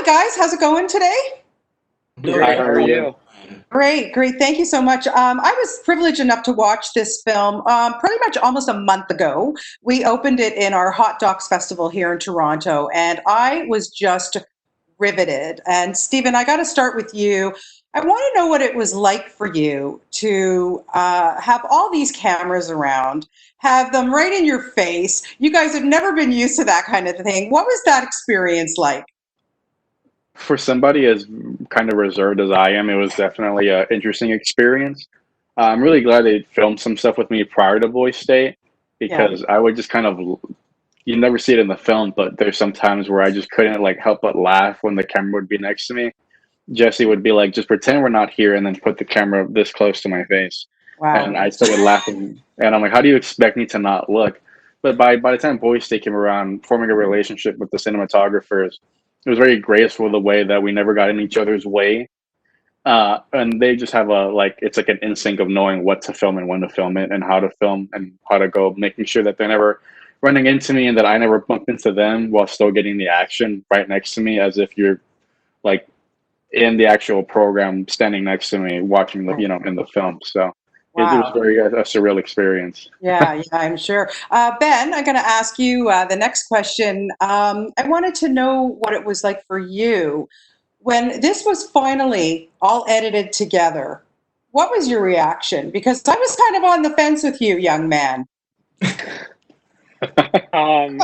guys. How's it going today? Hi, Great. how How are are you? you? Great. Thank you so much. I was privileged enough to watch this film pretty much almost a month ago. We opened it in our Hot Docs Festival here in Toronto, and I was just riveted. And Stephen, I got to start with you. I want to know what it was like for you to have all these cameras around, have them right in your face. You guys have never been used to that kind of thing. What was that experience like? For somebody as kind of reserved as I am, it was definitely an interesting experience. I'm really glad they filmed some stuff with me prior to Boy State Yeah. because I would just kind of, you never see it in the film, but there's some times where I just couldn't like help but laugh when the camera would be next to me. Jesse would be like, just pretend we're not here and then put the camera this close to my face. And Wow. I started laughing. And I'm like, how do you expect me to not look? But by the time Boys State came around, forming a relationship with the cinematographers, it was very graceful the way that we never got in each other's way. And they just have a like it's like an instinct of knowing what to film and when to film it and how to film and how to go, making sure that they're never running into me and that I never bump into them while still getting the action right next to me as if you're like in the actual program standing next to me watching the in the film. So it was Wow. very a surreal experience. Yeah, I'm sure. Ben, I'm going to ask you the next question. I wanted to know what it was like for you when this was finally all edited together. What was your reaction? Because I was kind of on the fence with you, young man. Um,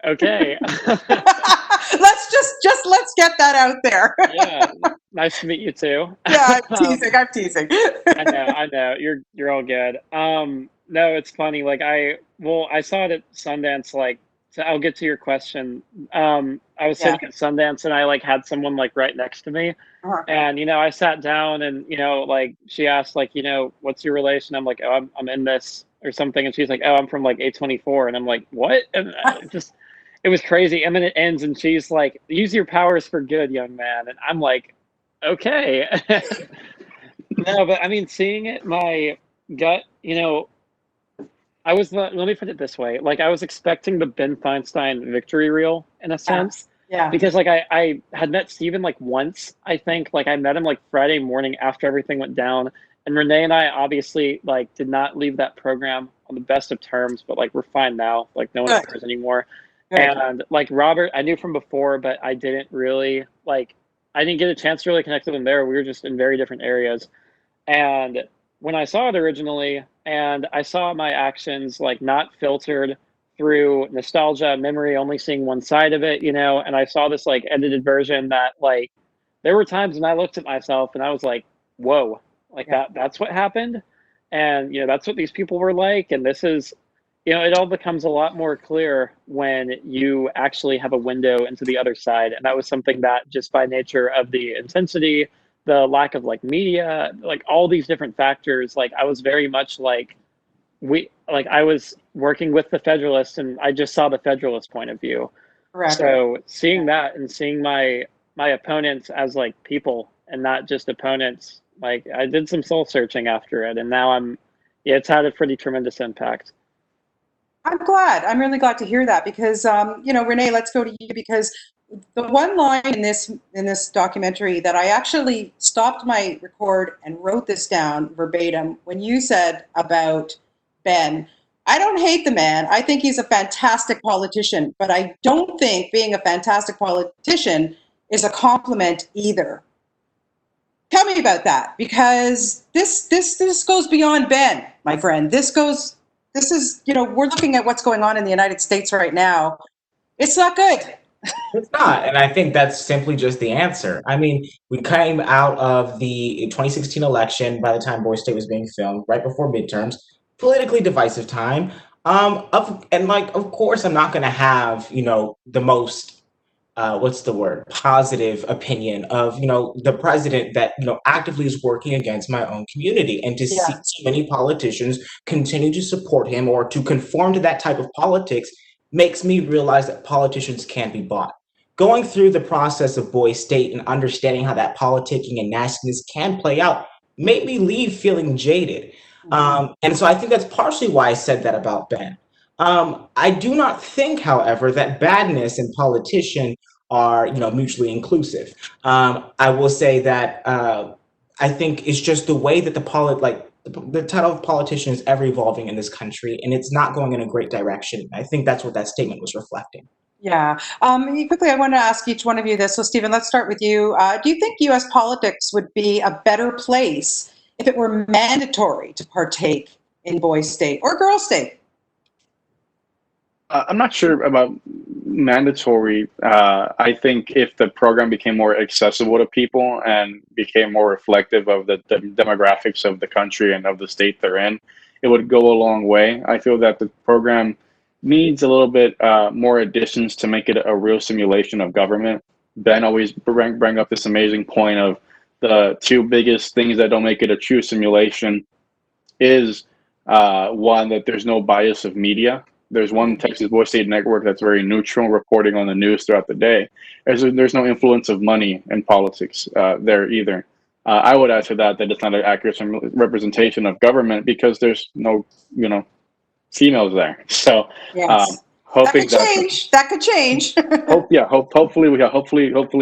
okay. Let's get that out there. Yeah. Nice to meet you too. Yeah, I'm teasing. Um, I'm teasing. I know. You're all good. No, it's funny. Like I saw it at Sundance. Like, so I'll get to your question. I was Yeah. sitting at Sundance and I like had someone like right next to me, Uh-huh. and I sat down and like she asked like what's your relation? I'm like, oh, I'm in this or something, and she's like, oh, I'm from like A24, and I'm like, what? And just it was crazy. And then it ends, and she's like, use your powers for good, young man. And I'm like, okay. No, but I mean, seeing it, my gut, I was let me put it this way, like I was expecting the Ben Feinstein victory reel in a Yeah. sense, Yeah. because like I had met Steven like once, I think, like I met him like Friday morning after everything went down, and Renee and I obviously like did not leave that program on the best of terms, but like we're fine now, like no one Good. cares anymore. Good. And like Robert, I knew from before, but I didn't really like I didn't get a chance to really connect with him there. We were just in very different areas. And when I saw it originally, and I saw my actions like not filtered through nostalgia, memory, only seeing one side of it, and I saw this like edited version that like there were times when I looked at myself and I was like, whoa, like Yeah. that's what happened. And that's what these people were like. And this is it all becomes a lot more clear when you actually have a window into the other side. And that was something that just by nature of the intensity, the lack of like media, like all these different factors, like I was very much like I was working with the Federalists and I just saw the Federalist point of view. Correct. So seeing Yeah. that and seeing my opponents as like people and not just opponents, like I did some soul searching after it, and now yeah, it's had a pretty tremendous impact. I'm glad. I'm really glad to hear that because, Renee, let's go to you because the one line in this documentary that I actually stopped my record and wrote this down verbatim when you said about Ben. I don't hate the man. I think he's a fantastic politician, but I don't think being a fantastic politician is a compliment either. Tell me about that because this goes beyond Ben, my friend. This is we're looking at what's going on in the United States right now. It's not good. It's not. And I think that's simply just the answer. I mean, we came out of the 2016 election by the time Boy State was being filmed, right before midterms, politically divisive time. Of course, I'm not going to have, the most, what's the word, positive opinion of, the president that, actively is working against my own community. And to see Yeah. so many politicians continue to support him or to conform to that type of politics makes me realize that politicians can be bought. Going through the process of Boy State and understanding how that politicking and nastiness can play out made me leave feeling jaded. And so I think that's partially why I said that about Ben. I do not think, however, that badness and politician are, mutually inclusive. I will say that I think it's just the way that the title of politician is ever evolving in this country, and it's not going in a great direction. I think that's what that statement was reflecting. Yeah. Quickly, I want to ask each one of you this. So, Stephen, let's start with you. Do you think U.S. politics would be a better place if it were mandatory to partake in boys' state or girls' state? I'm not sure about mandatory. I think if the program became more accessible to people and became more reflective of the demographics of the country and of the state they're in, it would go a long way. I feel that the program needs a little bit more additions to make it a real simulation of government. Ben always bring up this amazing point of the two biggest things that don't make it a true simulation is one, that there's no bias of media. There's one Texas Boys State Network that's very neutral, reporting on the news throughout the day. There's no influence of money in politics there either. I would add to that it's not an accurate representation of government because there's no, females there. So, Yes. hoping That could change. hopefully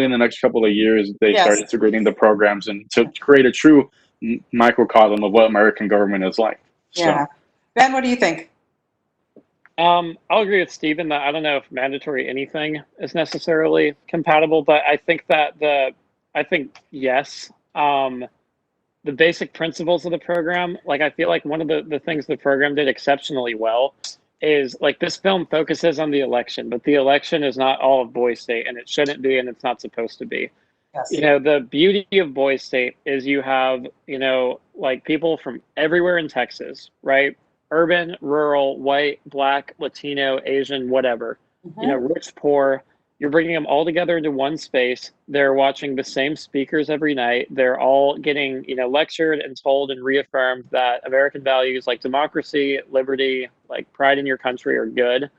in the next couple of years they Yes. start integrating the programs and to create a true microcosm of what American government is like. Yeah. Ben, what do you think? I'll agree with Stephen that I don't know if mandatory anything is necessarily compatible, but I think that yes. The basic principles of the program, like I feel like one of the things the program did exceptionally well is like this film focuses on the election, but the election is not all of Boys State, and it shouldn't be, and it's not supposed to be. Yes. The beauty of Boys State is you have, like people from everywhere in Texas, right? Urban, rural, white, black, Latino, Asian, whatever, rich, poor. You're bringing them all together into one space. They're watching the same speakers every night. They're all getting, lectured and told and reaffirmed that American values like democracy, liberty, like pride in your country are good.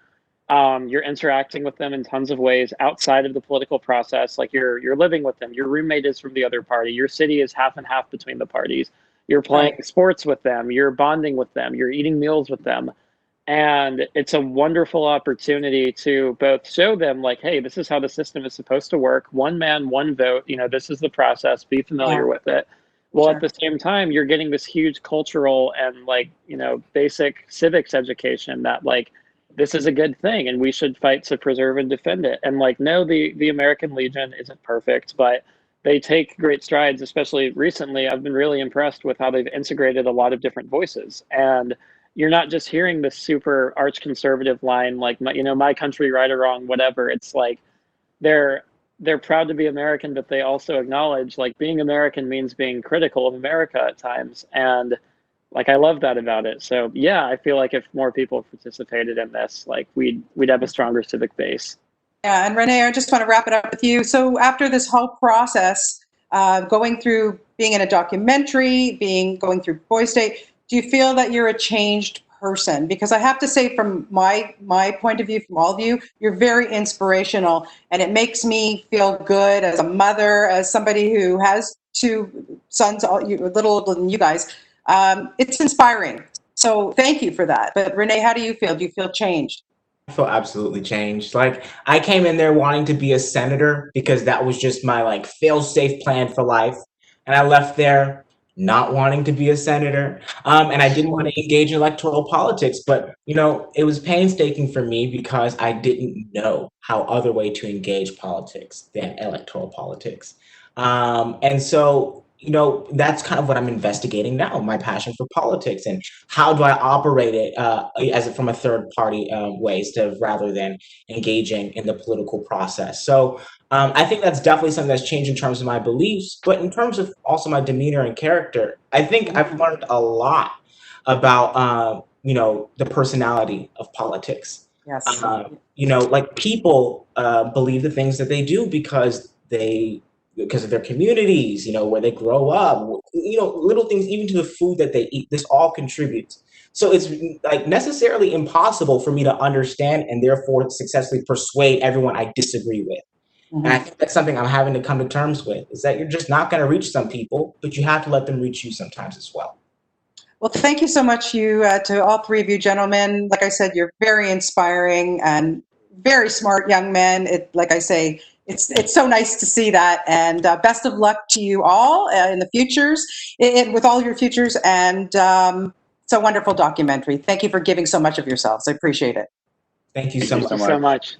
You're interacting with them in tons of ways outside of the political process. Like you're living with them. Your roommate is from the other party. Your city is half and half between the parties. You're playing sports with them. You're bonding with them. You're eating meals with them. And it's a wonderful opportunity to both show them like, hey, this is how the system is supposed to work. One man, one vote. This is the process. Be familiar with it. Well, at the same time, you're getting this huge cultural and basic civics education that this is a good thing and we should fight to preserve and defend it. And no, the American Legion isn't perfect, but they take great strides, especially recently. I've been really impressed with how they've integrated a lot of different voices. And you're not just hearing this super arch conservative line, like, my country, right or wrong, whatever. It's like they're proud to be American, but they also acknowledge being American means being critical of America at times. And I love that about it. So yeah, I feel like if more people participated in this, we'd have a stronger civic base. Yeah, and Rene, I just want to wrap it up with you. So after this whole process, going through being in a documentary, going through Boys State, do you feel that you're a changed person? Because I have to say, from my point of view, from all of you, you're very inspirational, and it makes me feel good as a mother, as somebody who has two sons, a little older than you guys. It's inspiring. So thank you for that. But Rene, how do you feel? Do you feel changed? I feel absolutely changed. I came in there wanting to be a senator because that was just my fail-safe plan for life. And I left there not wanting to be a senator. And I didn't want to engage in electoral politics, but it was painstaking for me because I didn't know how other way to engage politics than electoral politics. And so that's kind of what I'm investigating now, my passion for politics and how do I operate it from a third party ways rather than engaging in the political process. So I think that's definitely something that's changed in terms of my beliefs, but in terms of also my demeanor and character, I think I've learned a lot about, the personality of politics. Yes. People believe the things that they do because of their communities, where they grow up, little things, even to the food that they eat, this all contributes. So it's necessarily impossible for me to understand and therefore successfully persuade everyone I disagree with. And I think that's something I'm having to come to terms with, is that you're just not going to reach some people, but you have to let them reach you sometimes as well. Well, thank you so much, to all three of you gentlemen. Like I said, you're very inspiring and very smart young men. Like I say, it's so nice to see that. And best of luck to you all in the futures, with all your futures. And it's a wonderful documentary. Thank you for giving so much of yourselves. I appreciate it. Thank you Thank so you much. so So much.